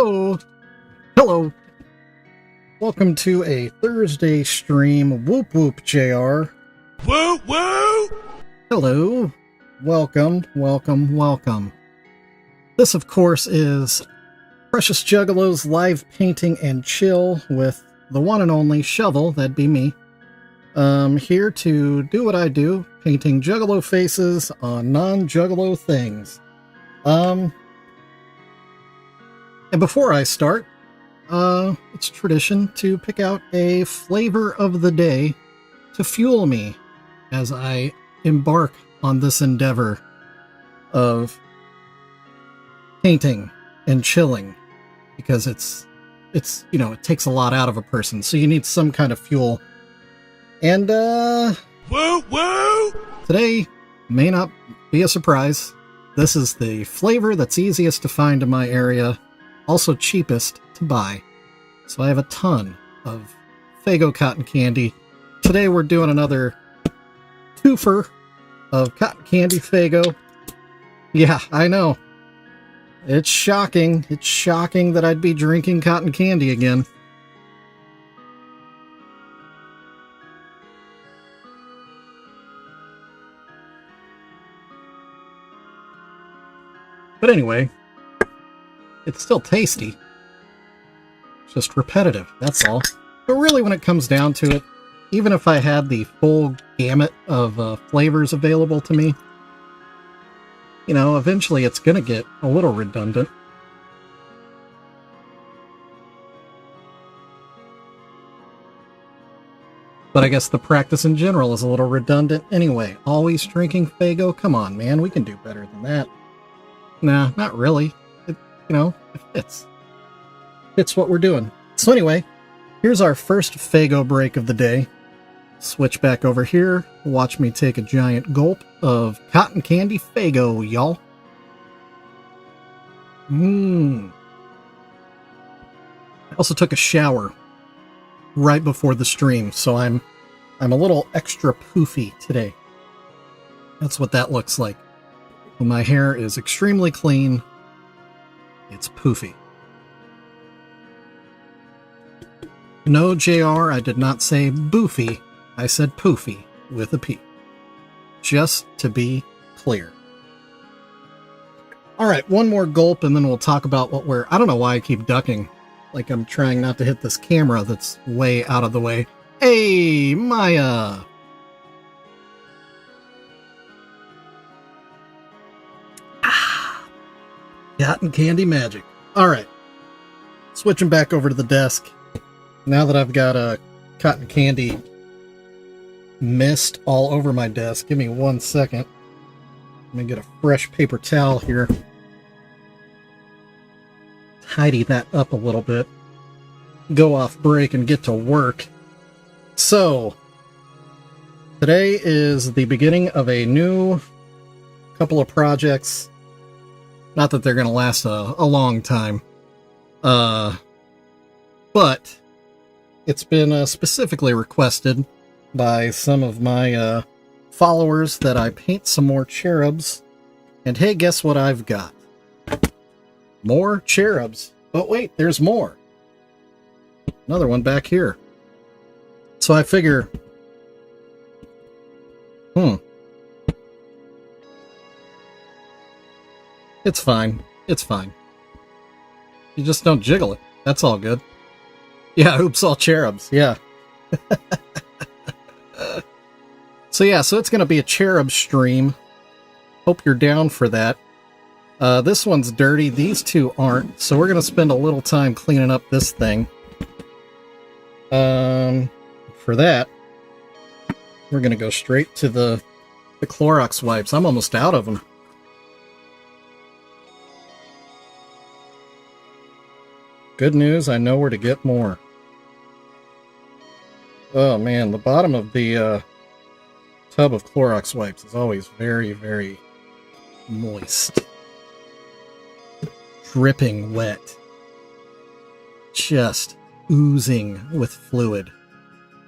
Hello! Hello! Welcome to a Thursday stream. Whoop whoop, JR. Woo woo! Hello. Welcome, welcome, welcome. This, of course, is Precious Juggalos live painting and chill with the one and only Shovel, that'd be me. Here to do what I do, painting Juggalo faces on non-Juggalo things. And before I start, it's tradition to pick out a flavor of the day to fuel me as I embark on this endeavor of painting and chilling, because it's you know, it takes a lot out of a person, so you need some kind of fuel. And woo woo! Today may not be a surprise. This is the flavor that's easiest to find in my area, also cheapest to buy. So I have a ton of Faygo cotton candy. Today we're doing another twofer of cotton candy Faygo. Yeah, I know. It's shocking. It's shocking that I'd be drinking cotton candy again. But anyway, it's still tasty. It's just repetitive, that's all. But really, when it comes down to it, even if I had the full gamut of flavors available to me, you know, eventually it's gonna get a little redundant. But I guess the practice in general is a little redundant anyway. Always drinking Faygo? Come on, man, we can do better than that. Nah, not really. It fits. Fits what we're doing. So anyway, here's our first Faygo break of the day. Switch back over here. Watch me take a giant gulp of cotton candy Faygo, y'all. I also took a shower right before the stream, so I'm a little extra poofy today. That's what that looks like. When my hair is extremely clean, it's poofy. No, JR, I did not say boofy. I said poofy with a P. Just to be clear. Alright, one more gulp and then we'll talk about what we're... I don't know why I keep ducking. Like I'm trying not to hit this camera that's way out of the way. Hey, Maya! Cotton candy magic. Alright. Switching back over to the desk. Now that I've got a cotton candy mist all over my desk, give me 1 second. Let me get a fresh paper towel here. Tidy that up a little bit. Go off break and get to work. So, today is the beginning of a new couple of projects. Not that they're going to last a long time. But it's been specifically requested by some of my followers that I paint some more cherubs. And hey, guess what I've got? More cherubs. But wait, there's more. Another one back here. So I figure... It's fine. It's fine. You just don't jiggle it. That's all good. Yeah, oops, all cherubs. Yeah. So it's going to be a cherub stream. Hope you're down for that. This one's dirty. These two aren't. So we're going to spend a little time cleaning up this thing. For that, we're going to go straight to the Clorox wipes. I'm almost out of them. Good news, I know where to get more. Oh man, the bottom of the tub of Clorox wipes is always very, very moist. Dripping wet. Just oozing with fluid.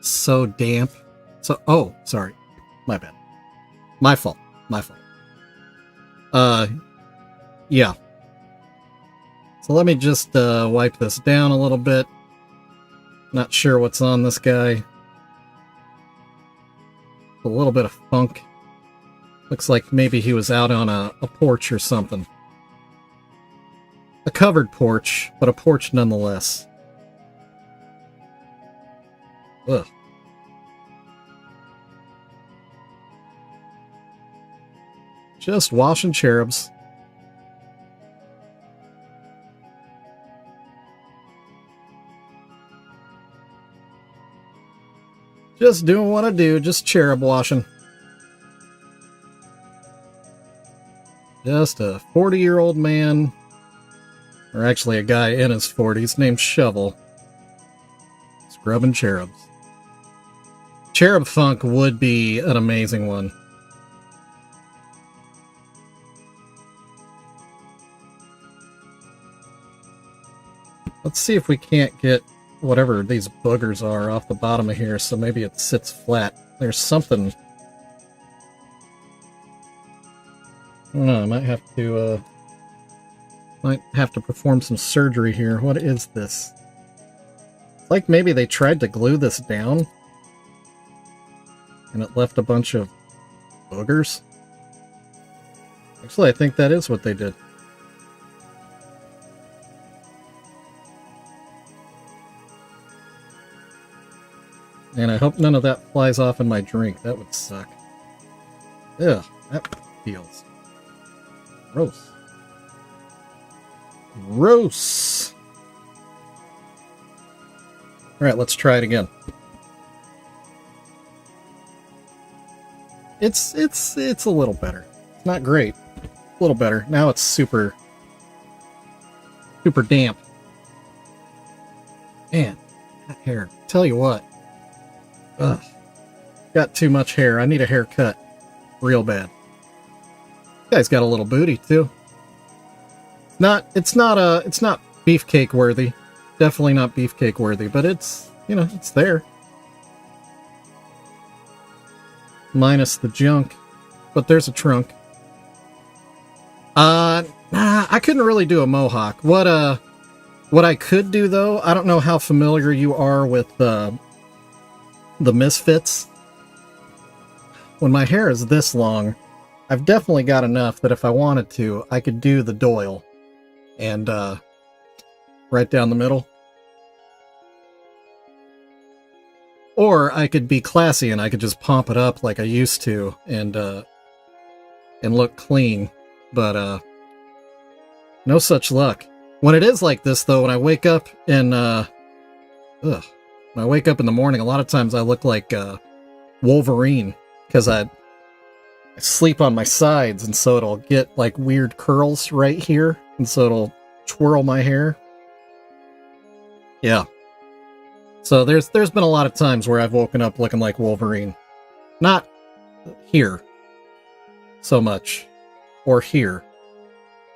So damp. So, oh, sorry. My bad. My fault. Yeah. So let me just wipe this down a little bit. Not sure what's on this guy. A little bit of funk. Looks like maybe he was out on a porch or something. A covered porch, but a porch nonetheless. Ugh. Just washing cherubs. Just doing what I do, just cherub washing. Just a 40-year-old man, or actually a guy in his 40s named Shovel, scrubbing cherubs. Cherub funk would be an amazing one. Let's see if we can't get whatever these boogers are off the bottom of here, so maybe it sits flat. There's something. I don't know, I might have to perform some surgery here. What is this? It's like maybe they tried to glue this down and it left a bunch of boogers. Actually, I think that is what they did. And I hope none of that flies off in my drink. That would suck. Ugh, that feels gross. Gross! Alright, let's try it again. It's a little better. It's not great. A little better. Now it's super damp. Man, that hair. Tell you what. Ugh. Got too much hair. I need a haircut. Real bad. Guy's got a little booty too. It's not beefcake worthy. Definitely not beefcake worthy, but it's, you know, it's there. Minus the junk. But there's a trunk. Nah, I couldn't really do a mohawk. What I could do though, I don't know how familiar you are with the Misfits. When my hair is this long, I've definitely got enough that if I wanted to, I could do the Doyle. And, right down the middle. Or I could be classy and I could just pump it up like I used to and look clean. But, no such luck. When it is like this, though, when I wake up and, when I wake up in the morning, a lot of times I look like, Wolverine. Because I sleep on my sides, and so it'll get, like, weird curls right here. And so it'll twirl my hair. Yeah. So there's been a lot of times where I've woken up looking like Wolverine. Not here so much. Or here.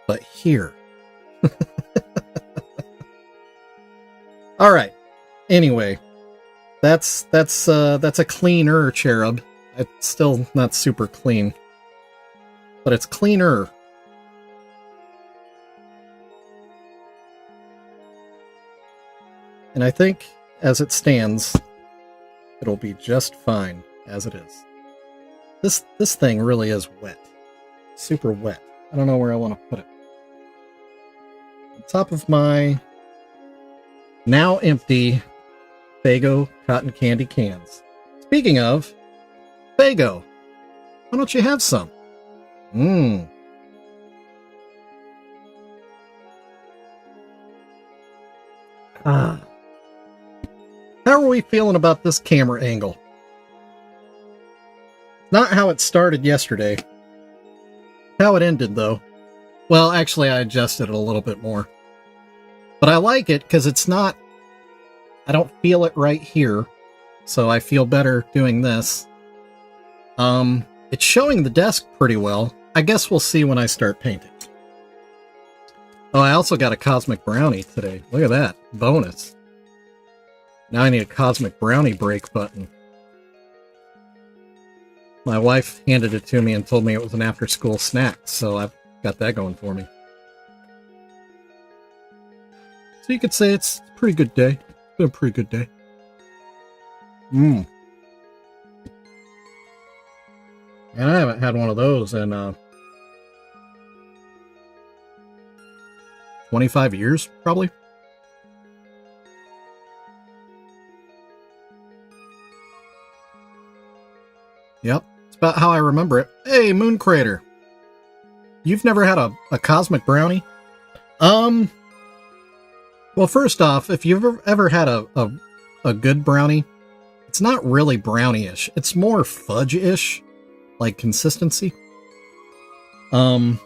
But here. Alright. Anyway. That's a cleaner cherub. It's still not super clean. But it's cleaner. And I think, as it stands, it'll be just fine as it is. This thing really is wet. Super wet. I don't know where I want to put it. On top of my now empty Faygo cotton candy cans. Speaking of Faygo, why don't you have some? Mmm. Ah. How are we feeling about this camera angle? Not how it started yesterday. How it ended, though. Well, actually, I adjusted it a little bit more. But I like it because it's not... I don't feel it right here. So I feel better doing this. It's showing the desk pretty well. I guess we'll see when I start painting. Oh, I also got a Cosmic Brownie today. Look at that. Bonus. Now I need a Cosmic Brownie break button. My wife handed it to me and told me it was an after-school snack, so I've got that going for me. So you could say it's a pretty good day. It's been a pretty good day. And I haven't had one of those in 25 years, probably. Yep, it's about how I remember it. Hey, Moon Crater. You've never had a cosmic brownie? Well, first off, if you've ever had a good brownie, it's not really brownie-ish. It's more fudge-ish, like consistency. And,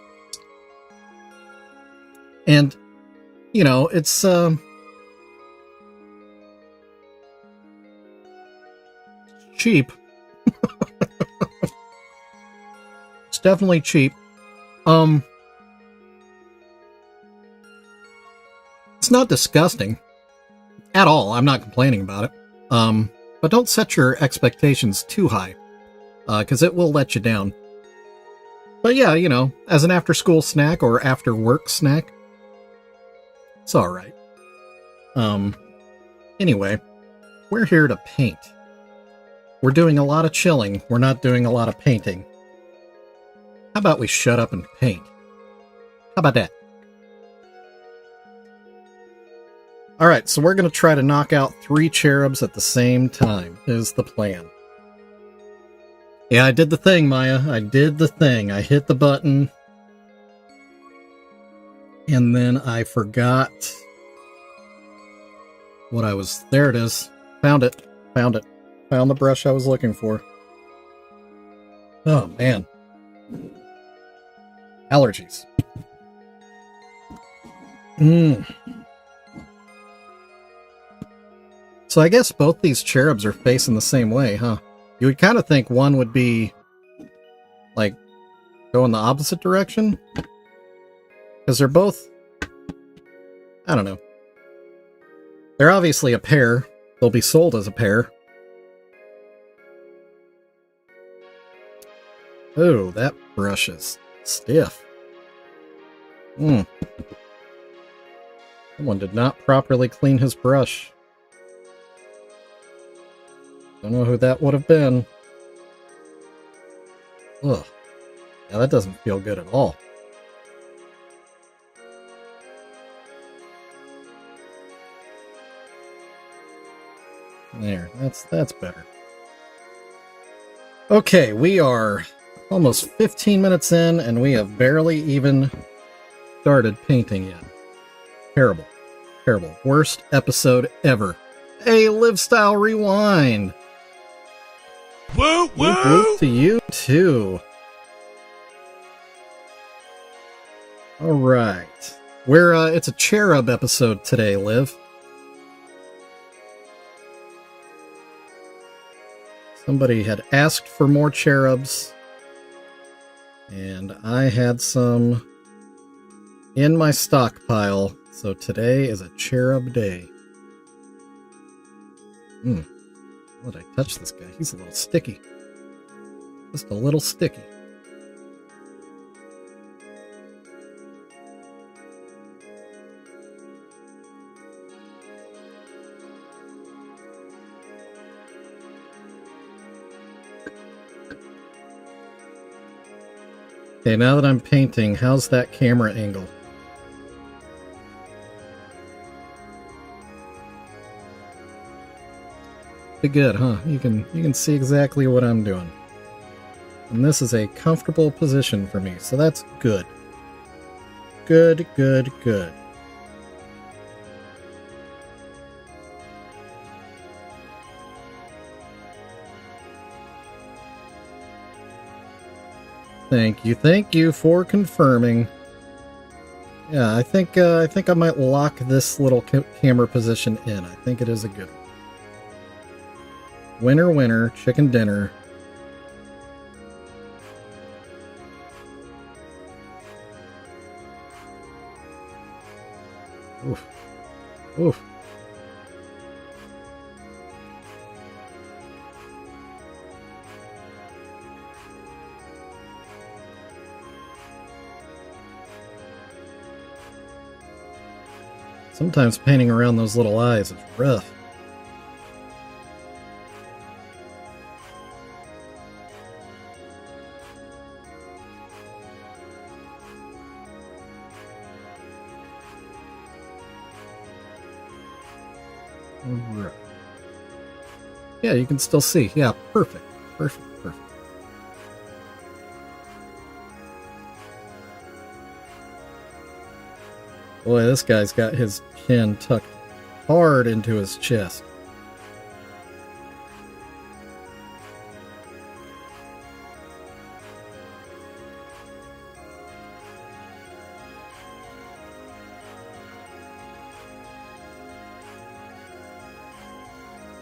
you know, it's cheap. It's definitely cheap. It's not disgusting at all. I'm not complaining about it. But don't set your expectations too high, because it will let you down. But yeah, you know, as an after-school snack or after-work snack, it's all right. Anyway, we're here to paint. We're doing a lot of chilling. We're not doing a lot of painting. How about we shut up and paint? How about that? Alright, so we're going to try to knock out 3 cherubs at the same time, is the plan. Yeah, I did the thing, Maya. I did the thing. I hit the button. And then I forgot what I was... There it is. Found it. Found it. Found the brush I was looking for. Oh, man. Allergies. So I guess both these cherubs are facing the same way, huh? You would kind of think one would be, like, go in the opposite direction. Because they're both... I don't know. They're obviously a pair. They'll be sold as a pair. Oh, that brush is stiff. Someone did not properly clean his brush. Don't know who that would have been. Ugh. Yeah, that doesn't feel good at all. There, that's better. Okay, we are almost 15 minutes in, and we have barely even started painting yet. Terrible. Terrible. Worst episode ever. Hey, Live Style Rewind! Woo woo! Whoop, whoop to you, too. Alright. It's a cherub episode today, Liv. Somebody had asked for more cherubs, and I had some in my stockpile, so today is a cherub day. How did I touch this guy? He's a little sticky. Just a little sticky. Okay, now that I'm painting, how's that camera angle? Pretty good, huh? You can see exactly what I'm doing. And this is a comfortable position for me, so that's good. Good, good, good. Thank you for confirming. Yeah, I think I might lock this little camera position in. I think it is a good one. Winner, winner, chicken dinner. Oof. Oof. Sometimes painting around those little eyes is rough. Right. Yeah, you can still see. Yeah, perfect. Perfect. Perfect. Boy, this guy's got his chin tucked hard into his chest.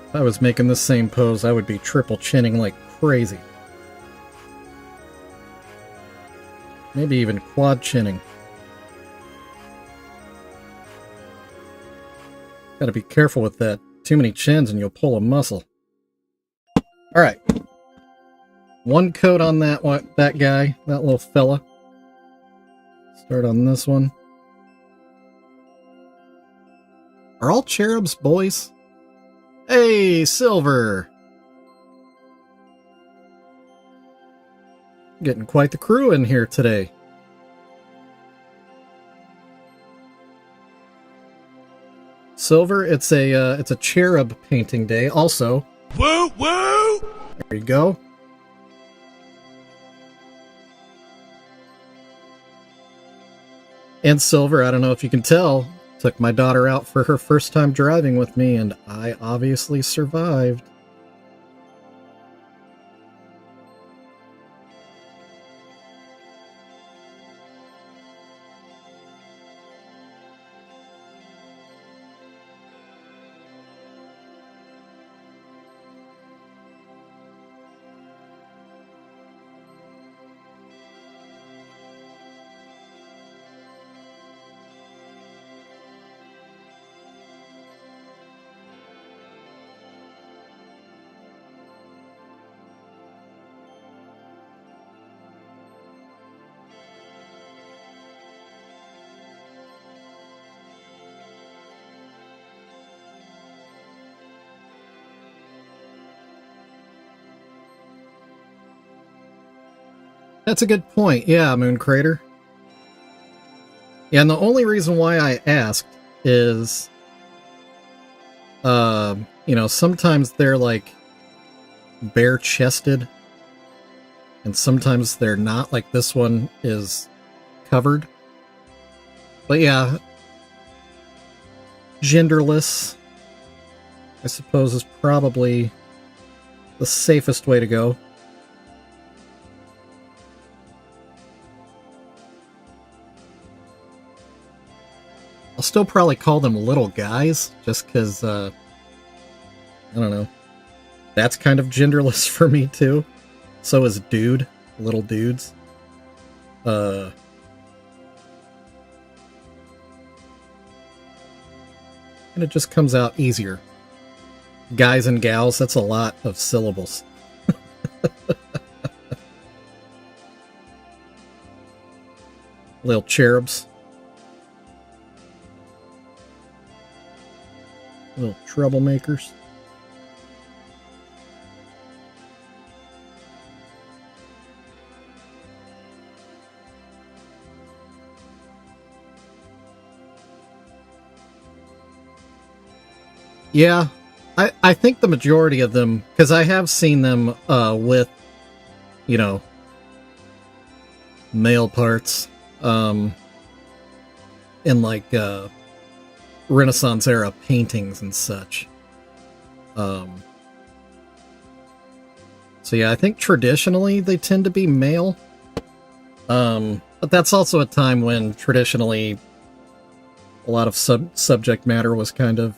If I was making the same pose, I would be triple chinning like crazy. Maybe even quad chinning. Gotta be careful with that. Too many chins and you'll pull a muscle. Alright. One coat on that guy, that little fella. Start on this one. Are all cherubs boys? Hey, Silver! Getting quite the crew in here today. Silver, it's a cherub painting day. Also, Woo woo! There you go. And Silver, I don't know if you can tell, took my daughter out for her first time driving with me, and I obviously survived. That's a good point. Yeah, Moon Crater. Yeah, and the only reason why I asked is, sometimes they're like bare-chested, and sometimes they're not. Like this one is covered. But yeah, genderless, I suppose, is probably the safest way to go. I'll still probably call them little guys, just because, I don't know. That's kind of genderless for me, too. So is dude. Little dudes. And it just comes out easier. Guys and gals, that's a lot of syllables. Little cherubs. Little troublemakers. Yeah, I think the majority of them, because I have seen them with, male parts in like Renaissance era paintings and such. So yeah, I think traditionally they tend to be male. But that's also a time when traditionally a lot of subject matter was kind of,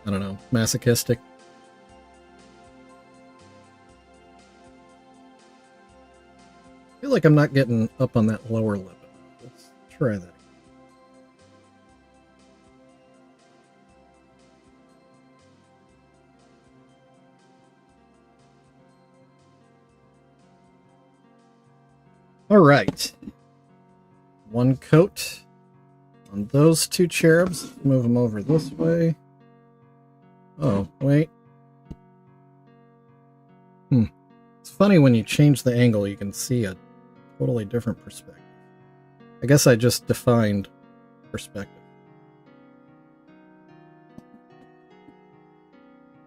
I don't know, masochistic. I feel like I'm not getting up on that lower lip. Let's try that. All right. One coat on those two cherubs. Move them over this way. Oh, wait. It's funny when you change the angle, you can see a totally different perspective. I guess I just defined perspective.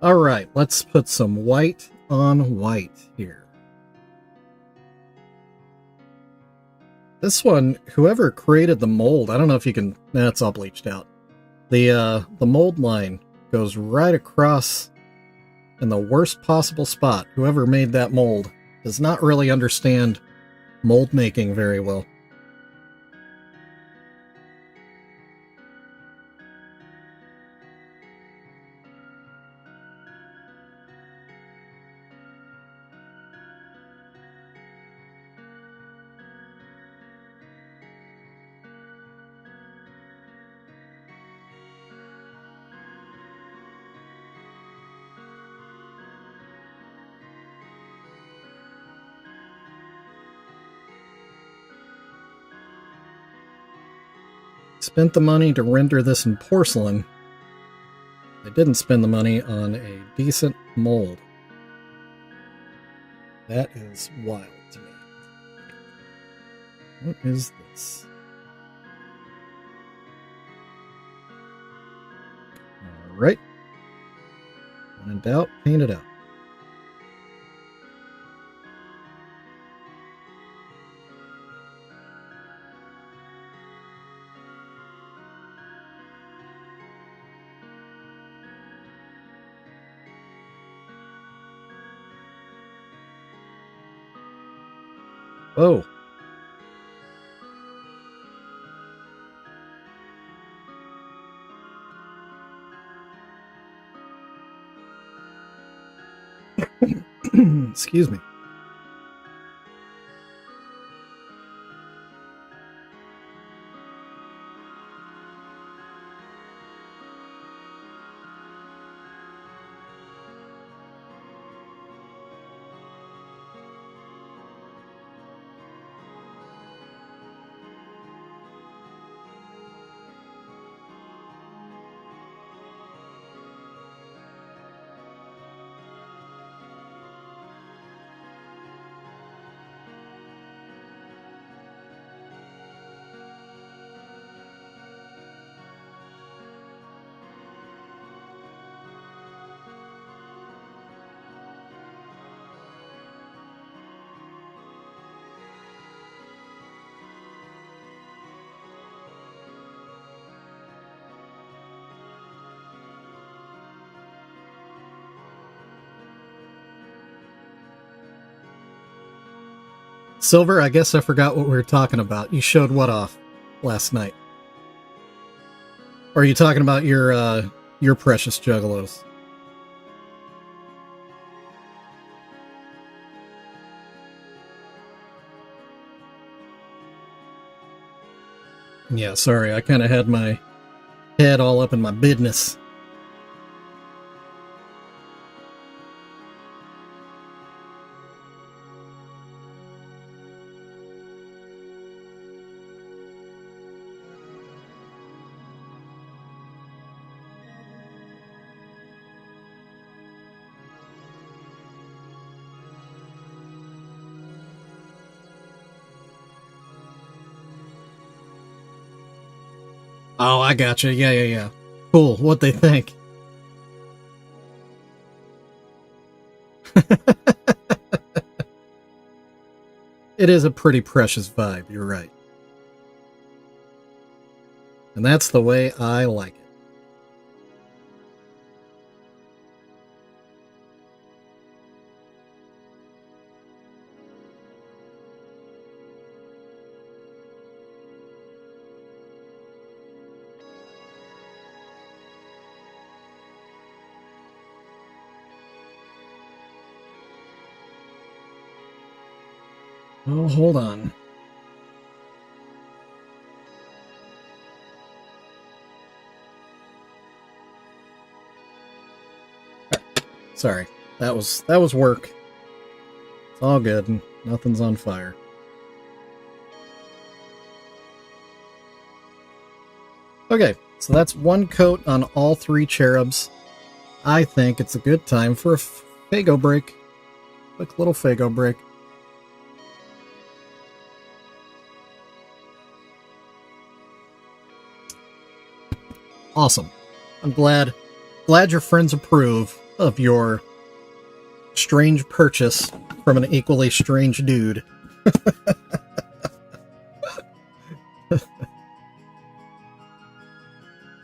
Alright, let's put some white on white here. This one, whoever created the mold, I don't know if you can... Nah, it's all bleached out. The mold line goes right across in the worst possible spot. Whoever made that mold does not really understand mold making very well. Spent the money to render this in porcelain. I didn't spend the money on a decent mold. That is wild to me. What is this? Alright. When in doubt, paint it out. Oh. Excuse me. Silver, I guess I forgot what we were talking about. You showed what off last night? Or are you talking about your precious Juggalos? Yeah, sorry, I kind of had my head all up in my business. Oh, I gotcha. Yeah. Cool. What they think. It is a pretty precious vibe, you're right. And that's the way I like it. Oh, hold on. Sorry. That was work. It's all good. Nothing's on fire. Okay, so that's one coat on all 3 cherubs. I think it's a good time for a Faygo break. Quick little Faygo break. Awesome. I'm glad your friends approve of your strange purchase from an equally strange dude.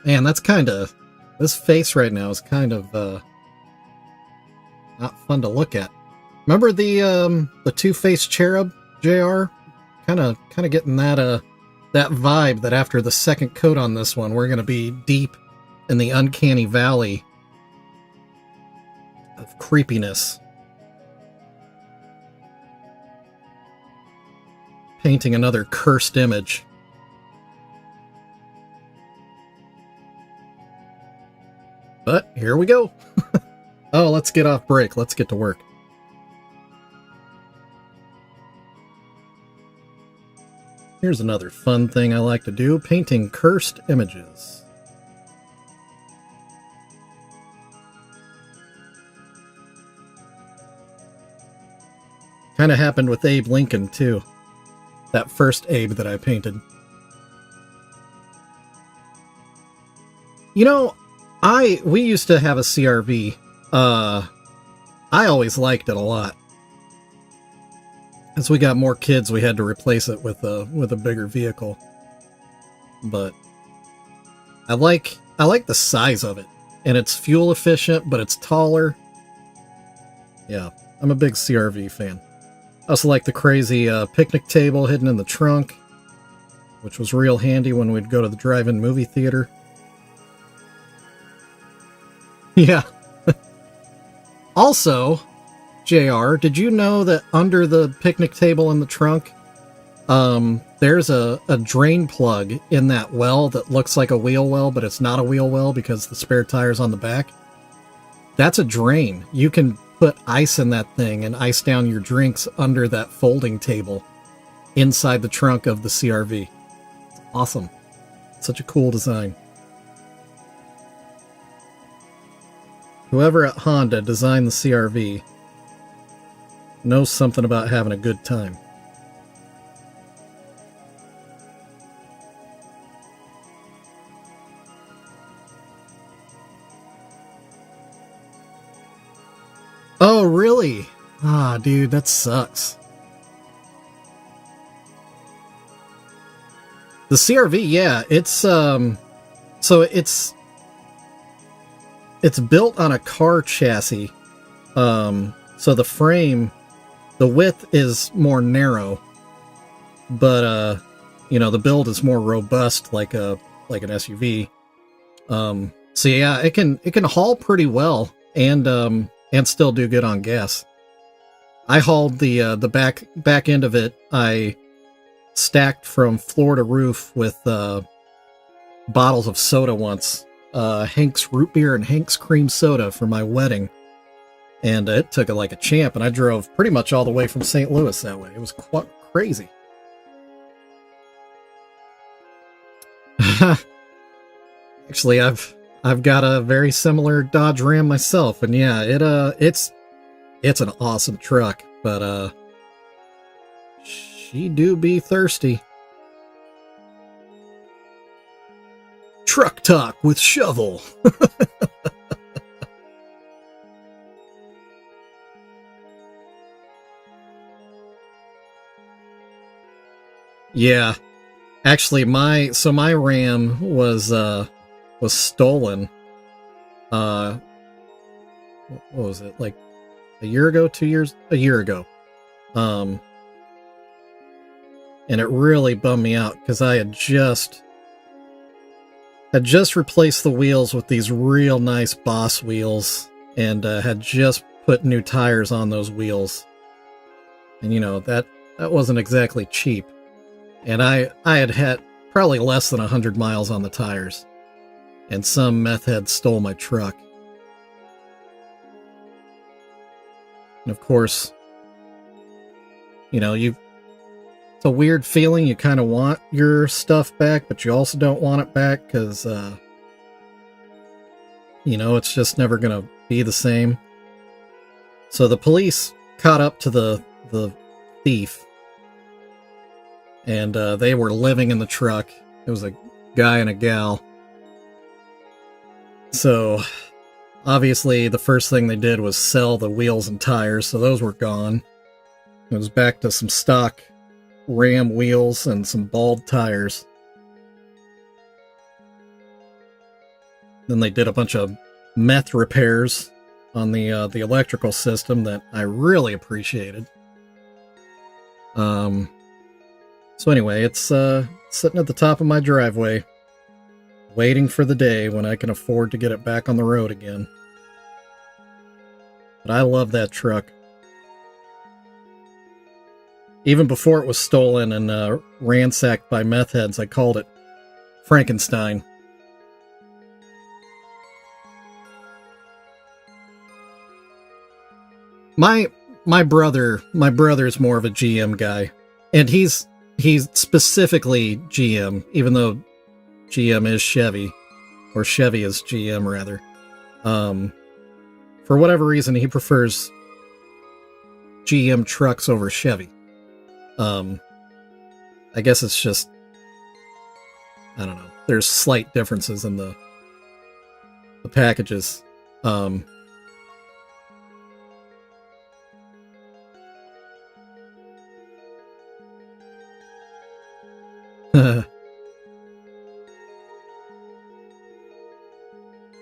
Man, that's kind of... This face right now is kind of not fun to look at. Remember the two-faced cherub, JR? Kind of getting that vibe that after the second coat on this one, we're going to be deep in the uncanny valley of creepiness. Painting another cursed image. But here we go. Oh, let's get off break. Let's get to work. Here's another fun thing I like to do, painting cursed images. Kind of happened with Abe Lincoln, too. That first Abe that I painted. You know, we used to have a CRV. I always liked it a lot. As we got more kids, we had to replace it with a bigger vehicle. But I like the size of it, and it's fuel efficient, but it's taller. Yeah, I'm a big CRV fan. I also like the crazy picnic table hidden in the trunk, which was real handy when we'd go to the drive-in movie theater. Yeah. Also, JR, did you know that under the picnic table in the trunk, there's a drain plug in that well that looks like a wheel well, but it's not a wheel well because the spare tire's on the back? That's a drain. You can put ice in that thing and ice down your drinks under that folding table inside the trunk of the CRV. It's awesome. Such a cool design. Whoever at Honda designed the CRV knows something about having a good time. Oh, really? Ah, dude, that sucks. The CRV, yeah, it's so it's built on a car chassis. So the frame, the width is more narrow, but the build is more robust, like an SUV. So yeah, it can haul pretty well and still do good on gas. I hauled the back end of it. I stacked from floor to roof with bottles of soda once. Hank's root beer and Hank's cream soda for my wedding. And it took it like a champ, and I drove pretty much all the way from St. Louis that way. It was quite crazy. Actually, I've got a very similar Dodge Ram myself, and yeah, it's an awesome truck, but she do be thirsty. Truck talk with Shovel. Yeah, actually, my Ram was stolen. What was it, like a year ago, 2 years, a year ago? And it really bummed me out because I had just replaced the wheels with these real nice Boss wheels, and had just put new tires on those wheels. And that wasn't exactly cheap. And I had probably less than 100 miles on the tires. And some meth head stole my truck. And of course, it's a weird feeling. You kind of want your stuff back, but you also don't want it back because, you know, it's just never going to be the same. So the police caught up to the thief, and they were living in the truck. It was a guy and a gal. So obviously the first thing they did was sell the wheels and tires, so those were gone. It was back to some stock Ram wheels and some bald tires. Then they did a bunch of meth repairs on the electrical system that I really appreciated. So anyway, it's sitting at the top of my driveway, waiting for the day when I can afford to get it back on the road again. But I love that truck. Even before it was stolen and ransacked by meth heads, I called it Frankenstein. My brother's more of a GM guy, and he's specifically GM, even though GM is Chevy, or Chevy is GM rather. For whatever reason, he prefers GM trucks over Chevy. I guess it's just, I don't know. There's slight differences in the packages.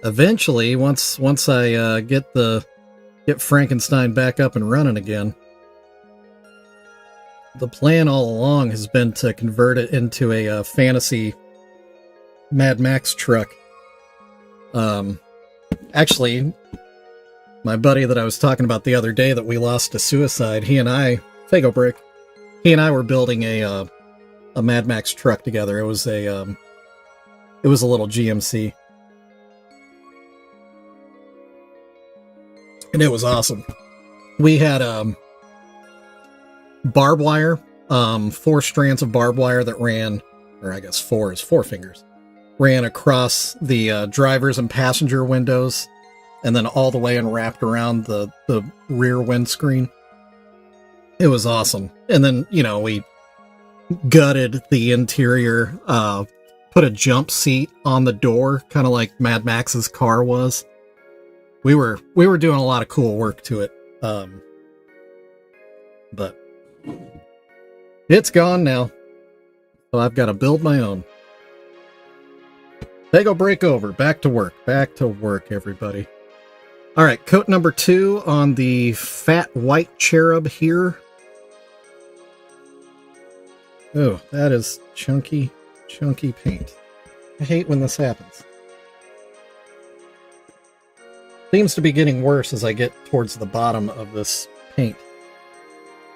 Eventually, once I get Frankenstein back up and running again, the plan all along has been to convert it into a fantasy Mad Max truck. Actually, my buddy that I was talking about the other day that we lost to suicide, Fago Brick, he and I were building a Mad Max truck together. It was a little GMC. And it was awesome. We had barbed wire, 4 strands of barbed wire that ran, or I guess 4 is 4 fingers, ran across the driver's and passenger windows, and then all the way and wrapped around the rear windscreen. It was awesome. And then, you know, we gutted the interior, put a jump seat on the door, kind of like Mad Max's car was. We were doing a lot of cool work to it, but it's gone now, so I've got to build my own. They go break over. Back to work, everybody. All right, coat number 2 on the fat white Cherub here. Oh, that is chunky paint. I hate when this happens. Seems to be getting worse as I get towards the bottom of this paint.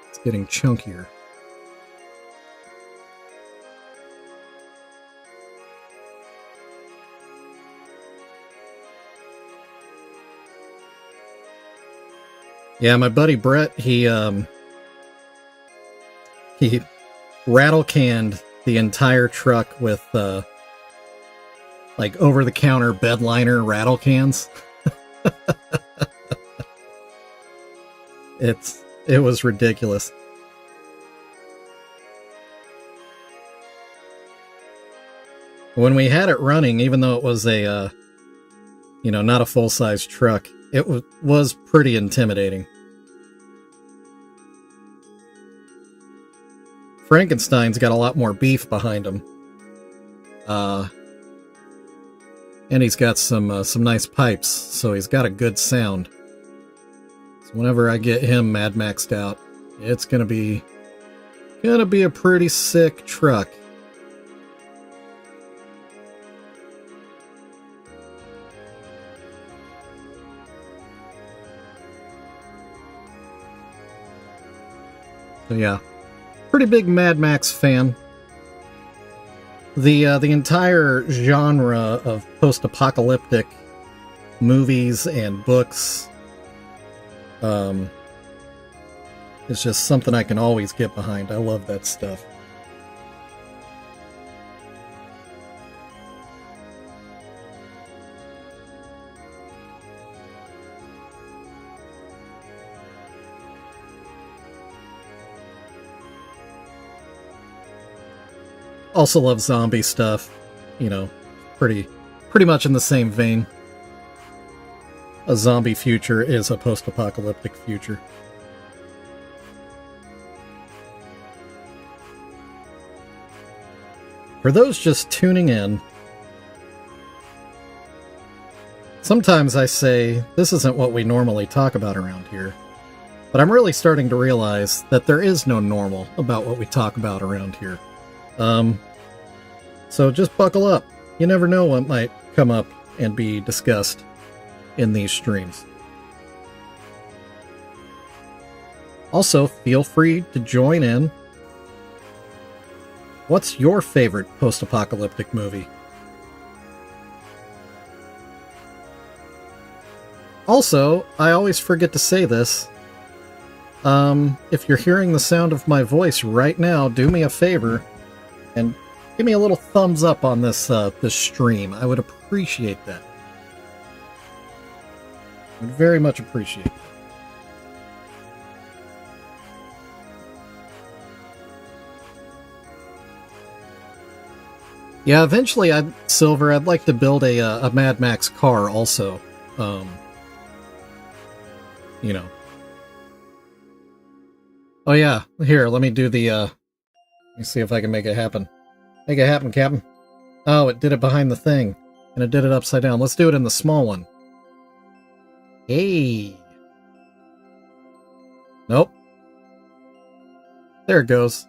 It's getting chunkier. Yeah, my buddy Brett, he rattle canned the entire truck with like over-the-counter bed liner rattle cans. It was ridiculous. When we had it running, even though it was a not a full-size truck, it was pretty intimidating. Frankenstein's got a lot more beef behind him. And he's got some nice pipes, so he's got a good sound. So whenever I get him Mad Maxed out, it's gonna be a pretty sick truck. So yeah, pretty big Mad Max fan. The entire genre of post-apocalyptic movies and books is just something I can always get behind. I love that stuff. Also love zombie stuff. You know, pretty much in the same vein. A zombie future is a post-apocalyptic future. For those just tuning in, sometimes I say this isn't what we normally talk about around here, but I'm really starting to realize that there is no normal about what we talk about around here. So just buckle up. You never know what might come up and be discussed in these streams. Also, feel free to join in. What's your favorite post-apocalyptic movie? Also, I always forget to say this. If you're hearing the sound of my voice right now, do me a favor and give me a little thumbs up on this stream. I would appreciate that. I would very much appreciate that. Yeah, eventually, Silver, I'd like to build a Mad Max car also. You know. Oh yeah, here, let me do the, let me see if I can make it happen. Make it happen, Captain. Oh, it did it behind the thing. And it did it upside down. Let's do it in the small one. Hey. Nope. There it goes.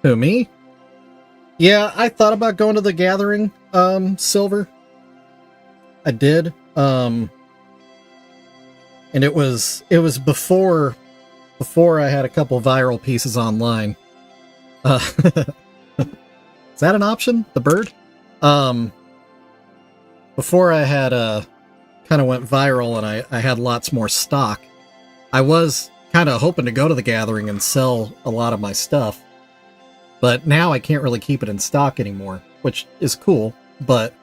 Who, me? Yeah, I thought about going to the gathering, Silver. I did. And it was before I had a couple viral pieces online. Is that an option? The bird? Before I had kind of went viral and I had lots more stock, I was kind of hoping to go to the gathering and sell a lot of my stuff. But now I can't really keep it in stock anymore, which is cool, but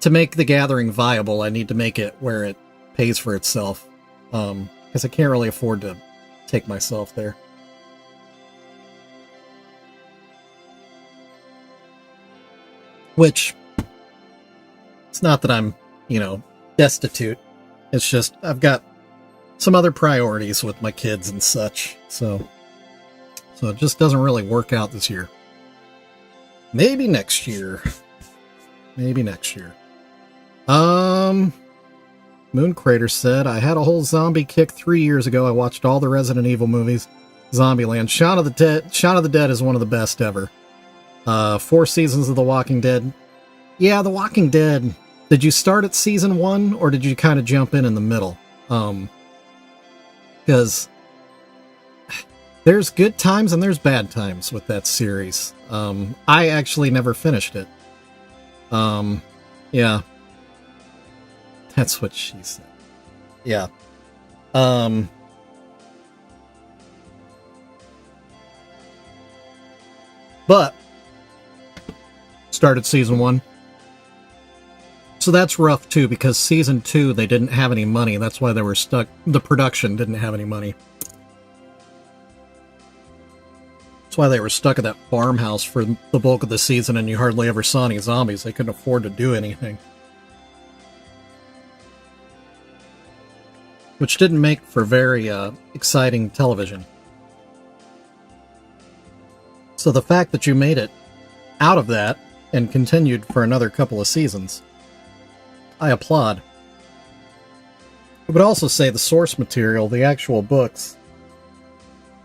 to make the gathering viable, I need to make it where it pays for itself, because I can't really afford to take myself there. Which, it's not that I'm, destitute. It's just I've got some other priorities with my kids and such, so it just doesn't really work out this year. Maybe next year. Maybe next year. Moon Crater said, I had a whole zombie kick 3 years ago. I watched all the Resident Evil movies. Zombieland. Shaun of the Dead is one of the best ever. 4 seasons of The Walking Dead. Yeah, The Walking Dead. Did you start at season 1 or did you kind of jump in the middle? Because there's good times and there's bad times with that series. I actually never finished it. Yeah. That's what she said. Yeah. But started season 1. So that's rough too, because season 2 they didn't have any money. That's why they were stuck. The production didn't have any money. That's why they were stuck at that farmhouse for the bulk of the season, and you hardly ever saw any zombies. They couldn't afford to do anything. Which didn't make for very exciting television. So the fact that you made it out of that and continued for another couple of seasons, I applaud. I would also say the source material, the actual books,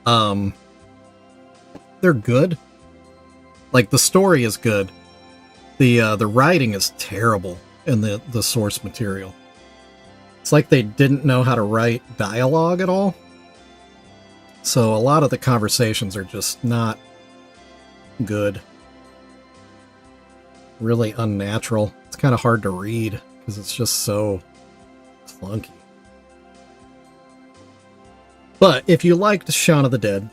they're good. Like, the story is good. The writing is terrible in the source material. It's like they didn't know how to write dialogue at all. So a lot of the conversations are just not good. really unnatural. It's kind of hard to read because it's just so clunky. But if you liked Shaun of the Dead,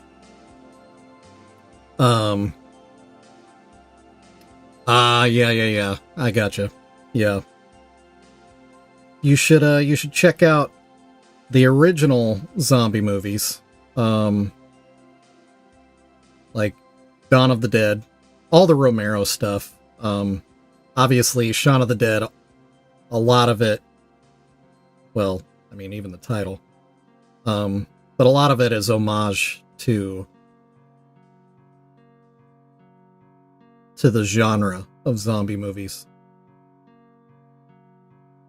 yeah, I gotcha. Yeah. You should check out the original zombie movies. Like Dawn of the Dead, all the Romero stuff. Obviously Shaun of the Dead, a lot of it, well, I mean, even the title. But a lot of it is homage to the genre of zombie movies.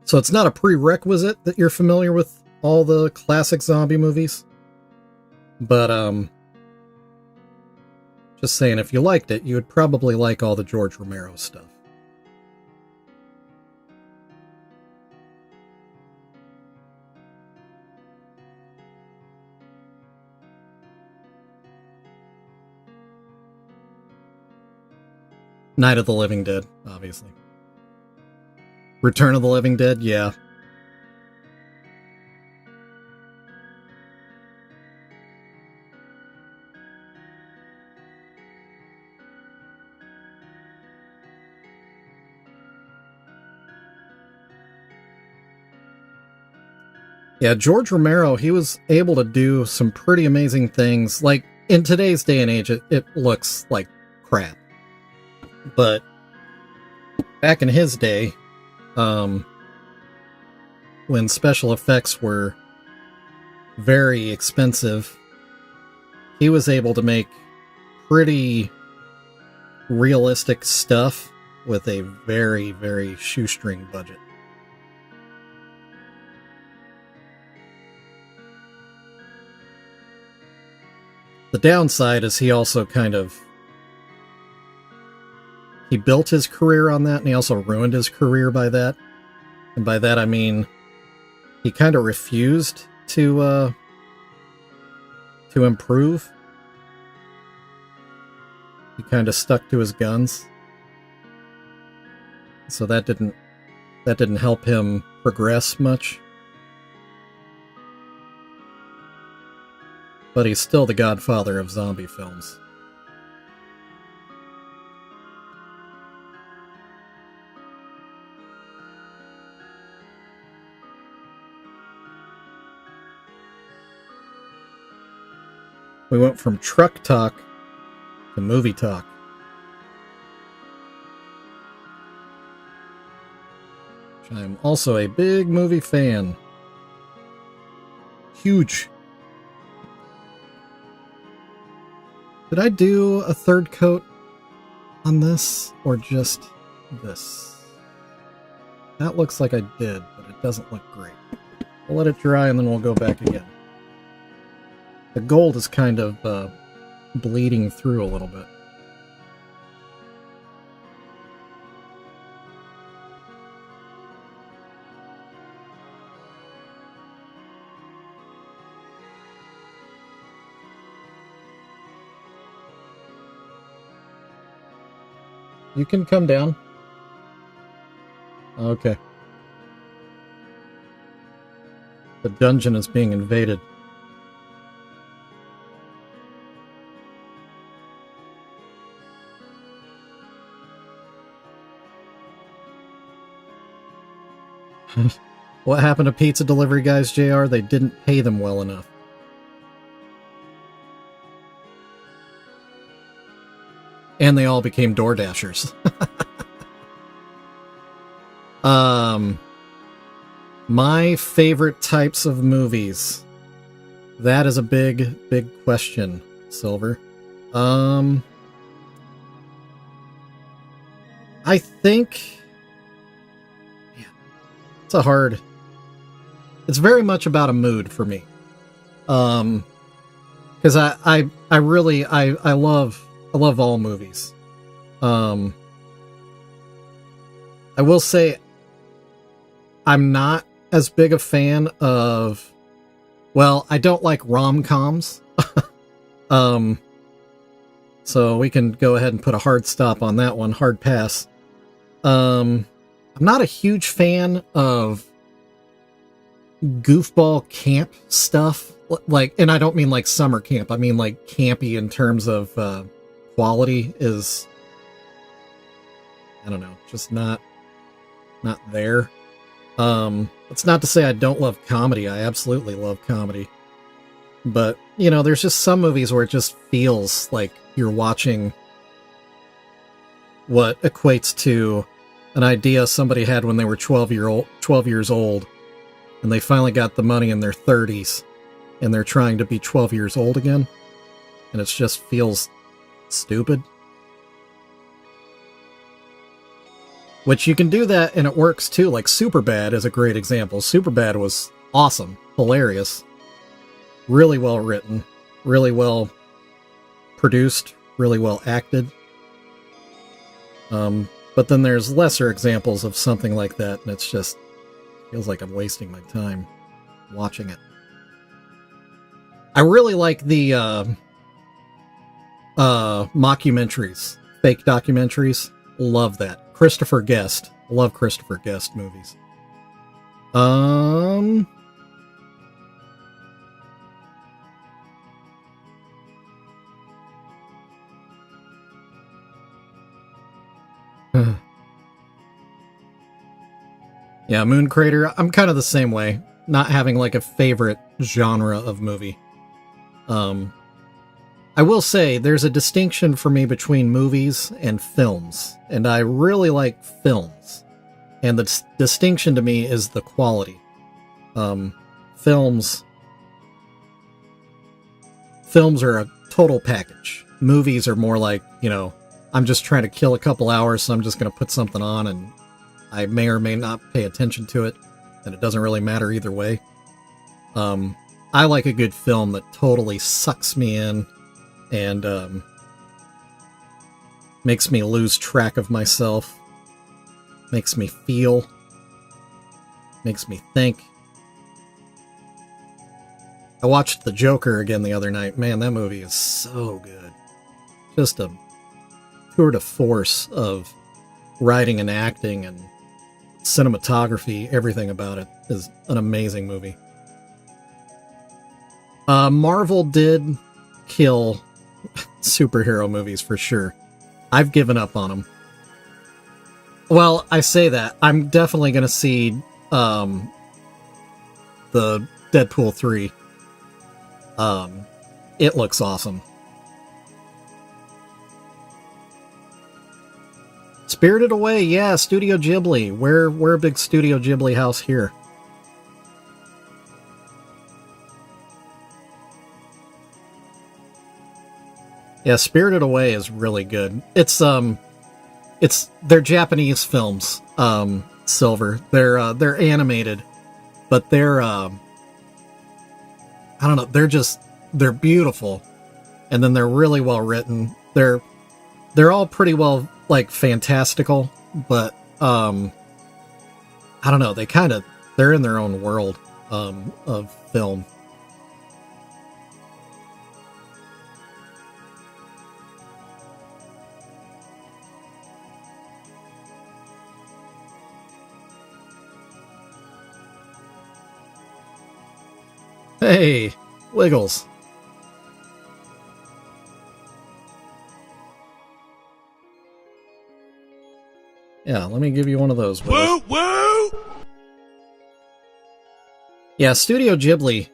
So it's not a prerequisite that you're familiar with all the classic zombie movies. But, just saying, if you liked it, you would probably like all the George Romero stuff. Night of the Living Dead, obviously. Return of the Living Dead, yeah. Yeah, George Romero, he was able to do some pretty amazing things. Like, in today's day and age, it looks like crap. But back in his day, when special effects were very expensive, he was able to make pretty realistic stuff with a very, very shoestring budget. The downside is he also he built his career on that, and he also ruined his career by that. And by that I mean he kind of refused to improve. He kind of stuck to his guns. So that didn't help him progress much. But he's still the godfather of zombie films. We went from truck talk to movie talk. Which I am also a big movie fan. Huge. Did I do a third coat on this, or just this? That looks like I did, but it doesn't look great. We'll let it dry and then we'll go back again. The gold is kind of bleeding through a little bit. You can come down. Okay. The dungeon is being invaded. What happened to pizza delivery guys, JR? They didn't pay them well enough. And they all became Door Dashers. My favorite types of movies. That is a big, big question, Silver. I think... It's very much about a mood for me. Because I love all movies. I will say I'm not as big a fan of, well, I don't like rom-coms. So we can go ahead and put a hard stop on that one, hard pass. I'm not a huge fan of goofball camp stuff. Like, and I don't mean like summer camp. I mean like campy in terms of quality is, I don't know, just not there. It's not to say I don't love comedy. I absolutely love comedy. But, you know, there's just some movies where it just feels like you're watching what equates to an idea somebody had when they were 12 years old, and they finally got the money in their 30s, and they're trying to be 12 years old again, and it just feels stupid. Which you can do that, and it works too. Like Superbad is a great example. Superbad was awesome, hilarious, really well written, really well produced, really well acted. But then there's lesser examples of something like that, and it's just feels like I'm wasting my time watching it. I really like the mockumentaries, fake documentaries. Love that. Christopher Guest. Love Christopher Guest movies. Yeah, Moon Crater, I'm kind of the same way. Not having like a favorite genre of movie. I will say there's a distinction for me between movies and films, and I really like films. And the distinction to me is the quality. Films are a total package. Movies are more like, you know, I'm just trying to kill a couple hours, so I'm just going to put something on, and I may or may not pay attention to it, and it doesn't really matter either way. I like a good film that totally sucks me in and makes me lose track of myself, makes me feel, makes me think. I watched The Joker again the other night. Man, that movie is so good. Just a tour de force of writing and acting and cinematography. Everything about it is an amazing movie. Marvel did kill superhero movies for sure. I've given up on them. Well, I say that. I'm definitely going to see the Deadpool 3. It looks awesome. Spirited Away, yeah, Studio Ghibli. We're a big Studio Ghibli house here. Yeah, Spirited Away is really good. It's they're Japanese films, Silver. They're animated, but they're I don't know, they're beautiful, and then they're really well written. They're all pretty well like fantastical, but I don't know, they're in their own world of film. Hey, Wiggles. Yeah, let me give you one of those. Woo woo! Yeah, Studio Ghibli.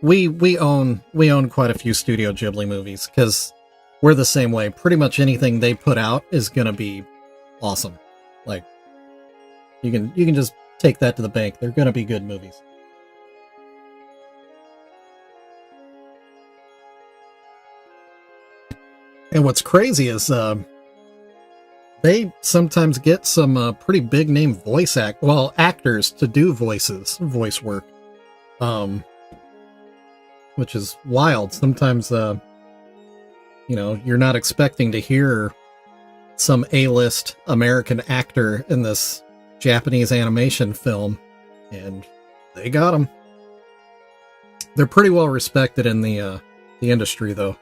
We own quite a few Studio Ghibli movies because we're the same way. Pretty much anything they put out is gonna be awesome. Like you can just take that to the bank. They're gonna be good movies. And what's crazy is they sometimes get some pretty big name actors to do voice work, which is wild. Sometimes you're not expecting to hear some A-list American actor in this Japanese animation film, and they got them. They're pretty well respected in the industry, though.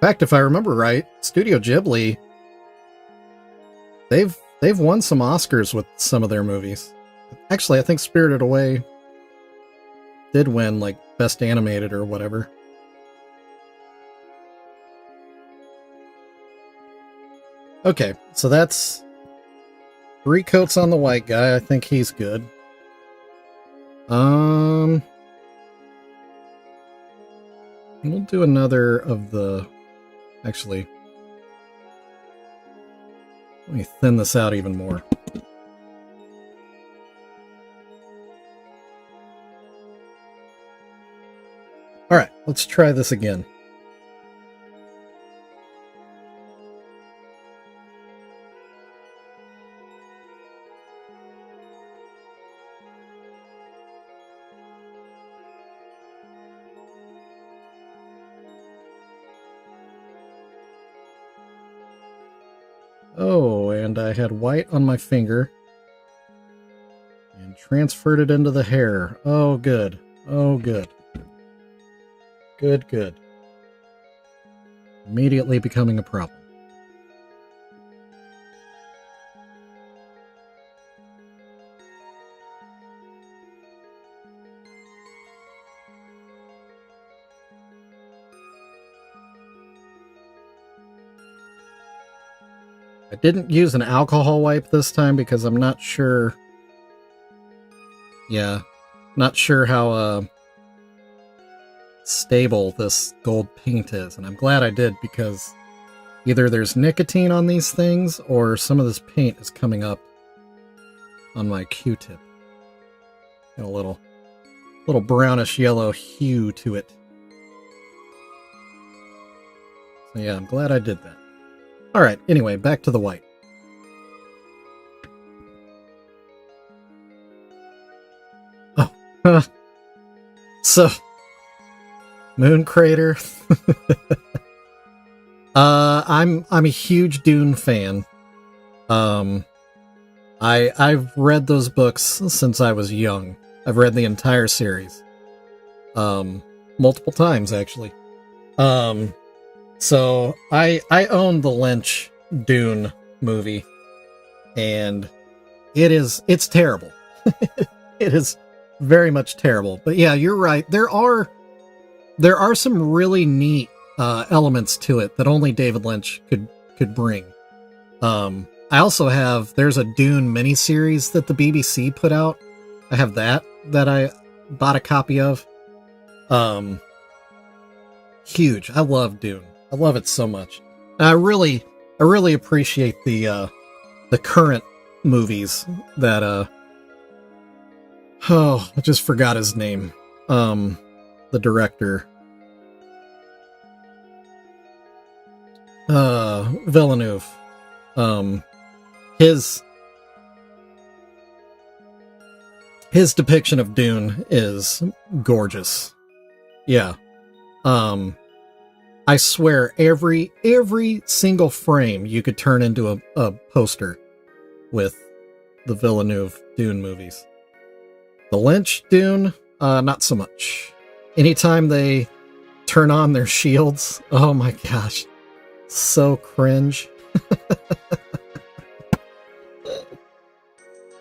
fact, if I remember right, Studio Ghibli, they've won some Oscars with some of their movies. Actually, I think Spirited Away did win, like, Best Animated or whatever. Okay, so that's 3 coats on the white guy. I think he's good. We'll do another of the... Actually, let me thin this out even more. Alright, let's try this again. Oh, and I had white on my finger and transferred it into the hair. Oh, good. Oh, good. Good, good. Immediately becoming a problem. I didn't use an alcohol wipe this time because I'm not sure... Yeah, not sure how stable this gold paint is. And I'm glad I did because either there's nicotine on these things or some of this paint is coming up on my Q-tip. Got a little brownish yellow hue to it. So yeah, I'm glad I did that. Alright, anyway, back to the white. Oh, so, Moon Crater. I'm a huge Dune fan. I've read those books since I was young. I've read the entire series. Multiple times, actually. So I own the Lynch Dune movie, and it's terrible. It is very much terrible. But yeah, you're right. There are some really neat elements to it that only David Lynch could bring. I also have there's a Dune miniseries that the BBC put out. I have that I bought a copy of. Huge. I love Dune. I love it so much. And I really appreciate the current movies that I just forgot his name. The director. Villeneuve. His depiction of Dune is gorgeous. Yeah. I swear every single frame you could turn into a poster with the Villeneuve Dune movies. The Lynch Dune, not so much. Anytime they turn on their shields, oh my gosh, so cringe.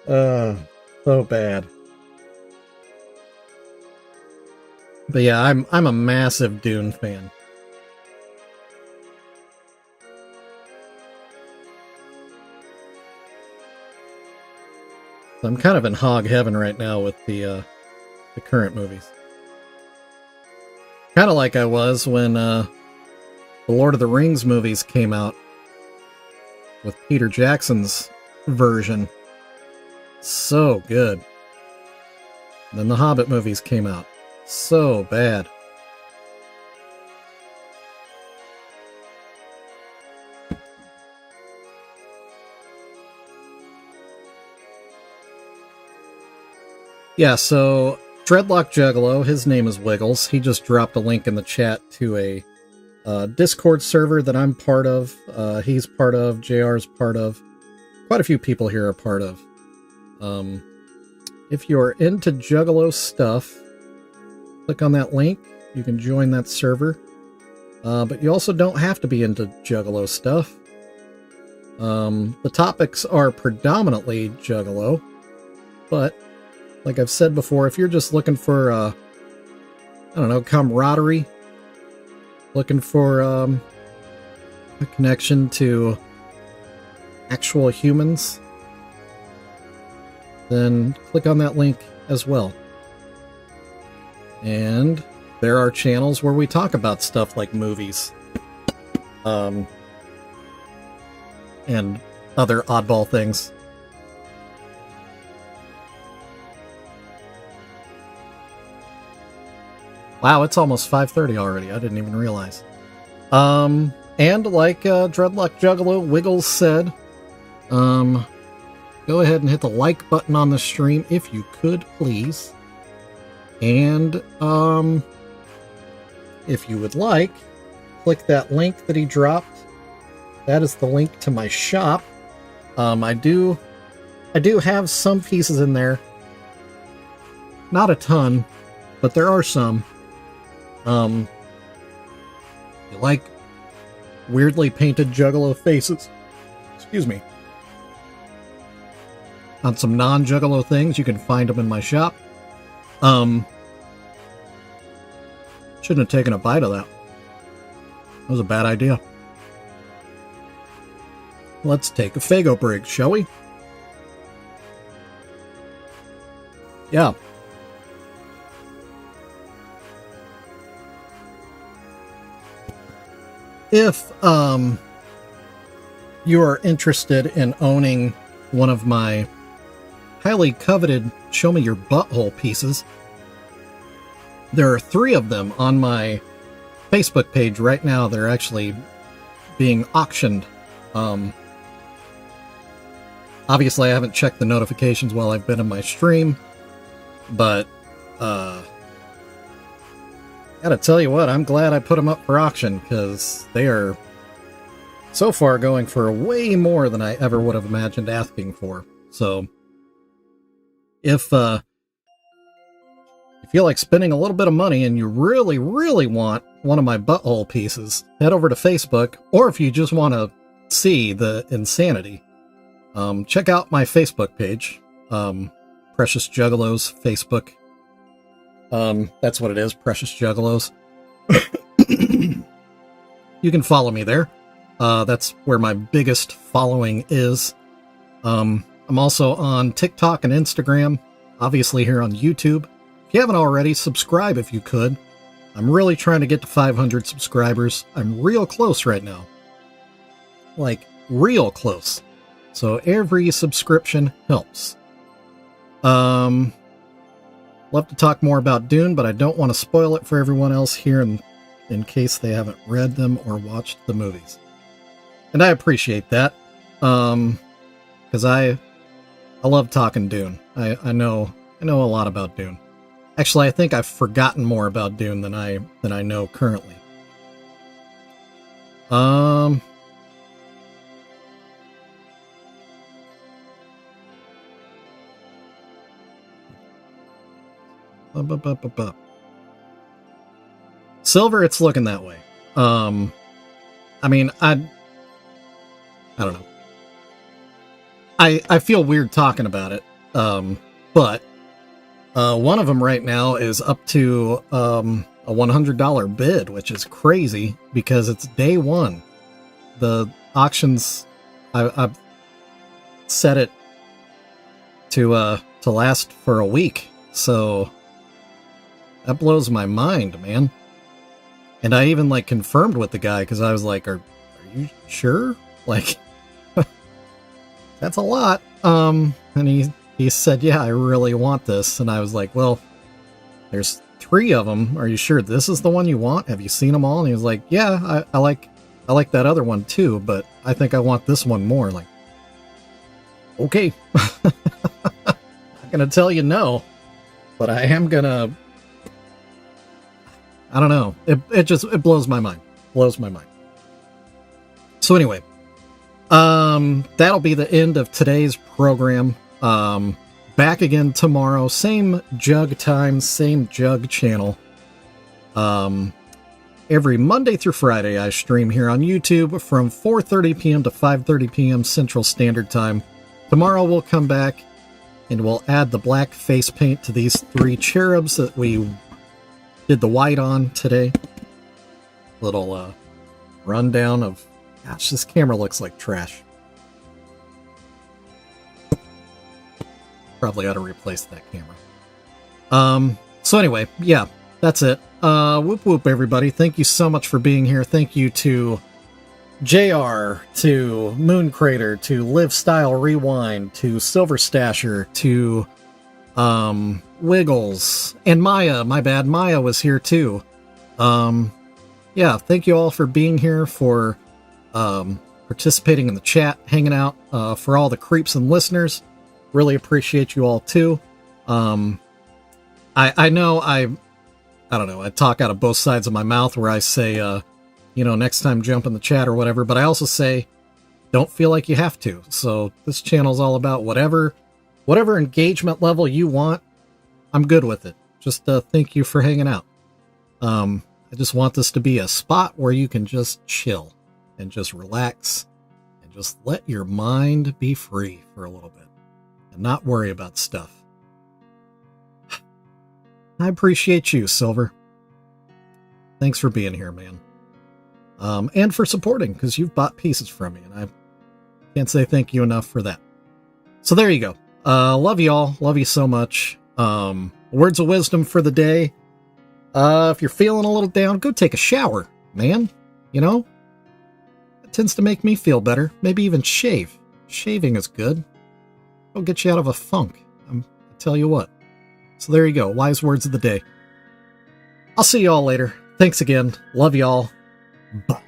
So bad. But yeah, I'm a massive Dune fan. I'm kind of in hog heaven right now with the current movies. Kind of like I was when the Lord of the Rings movies came out with Peter Jackson's version. So good. And then the Hobbit movies came out. So bad. Yeah, so Dreadlock Juggalo, his name is Wiggles. He just dropped a link in the chat to a Discord server that I'm part of. He's part of, JR's part of. Quite a few people here are part of. If you're into Juggalo stuff, click on that link. You can join that server. but you also don't have to be into Juggalo stuff. The topics are predominantly Juggalo, but like I've said before, if you're just looking for, I don't know, camaraderie, looking for a connection to actual humans, then click on that link as well. And there are channels where we talk about stuff like movies, and other oddball things. Wow, it's almost 5:30 already. I didn't even realize. And like Dreadlock Juggalo Wiggles said, go ahead and hit the like button on the stream if you could, please. And if you would like, click that link that he dropped. That is the link to my shop. I do have some pieces in there. Not a ton, but there are some. You like weirdly painted Juggalo faces? Excuse me. On some non-Juggalo things, you can find them in my shop. Shouldn't have taken a bite of that. That was a bad idea. Let's take a Fago break, shall we? Yeah. If you are interested in owning one of my highly coveted Show Me Your Butthole pieces, there are 3 of them on my Facebook page right now. They're actually being auctioned. Obviously, I haven't checked the notifications while I've been in my stream, but gotta tell you what, I'm glad I put them up for auction, because they are so far going for way more than I ever would have imagined asking for. So, if you feel like spending a little bit of money and you really, really want one of my butthole pieces, head over to Facebook, or if you just want to see the insanity, check out my Facebook page, Precious Juggalos Facebook. That's what it is, Precious Juggalos. You can follow me there. That's where my biggest following is. I'm also on TikTok and Instagram, obviously here on YouTube. If you haven't already, subscribe if you could. I'm really trying to get to 500 subscribers. I'm real close right now. Like, real close. So every subscription helps. Love to talk more about Dune, but I don't want to spoil it for everyone else here in case they haven't read them or watched the movies. And I appreciate that, because I love talking Dune. I know a lot about Dune. Actually, I think I've forgotten more about Dune than I know currently. Silver, it's looking that way. I mean, I don't know. I feel weird talking about it. But one of them right now is up to a $100 bid, which is crazy because it's day one. The auctions, I've set it to last for a week, so that blows my mind, man. And I even like confirmed with the guy because I was like, "Are you sure? Like, that's a lot." And he said, "Yeah, I really want this." And I was like, "Well, there's 3 of them. Are you sure this is the one you want? Have you seen them all?" And he was like, "Yeah, I like that other one too, but I think I want this one more." Like, okay, not gonna tell you no, but I am gonna. I don't know. It blows my mind. Blows my mind. So anyway, that'll be the end of today's program. Back again tomorrow. Same jug time, same jug channel. every Monday through Friday. I stream here on YouTube from 4:30 p.m. to 5:30 p.m. Central Standard Time. Tomorrow we'll come back and we'll add the black face paint to these 3 cherubs that we did the white on today. Little rundown of... Gosh, this camera looks like trash. Probably ought to replace that camera. So anyway, yeah, that's it. Whoop whoop, everybody. Thank you so much for being here. Thank you to JR, to Moon Crater, to Live Style Rewind, to Silver Stasher, to Wiggles, and Maya. My bad, Maya was here too. Yeah, thank you all for being here, for participating in the chat, hanging out, for all the creeps and listeners. Really appreciate you all too. I know I don't know, I talk out of both sides of my mouth where I say, next time jump in the chat or whatever, but I also say, don't feel like you have to. So this channel is all about whatever engagement level you want. I'm good with it. Just thank you for hanging out. I just want this to be a spot where you can just chill and just relax and just let your mind be free for a little bit and not worry about stuff. I appreciate you, Silver. Thanks for being here, man. And for supporting, because you've bought pieces from me, and I can't say thank you enough for that. So there you go. Love you all. Love you so much. Words of wisdom for the day. If you're feeling a little down, go take a shower, man. You know? It tends to make me feel better. Maybe even shave. Shaving is good. It'll get you out of a funk. I tell you what. So there you go. Wise words of the day. I'll see you all later. Thanks again. Love y'all. Bye.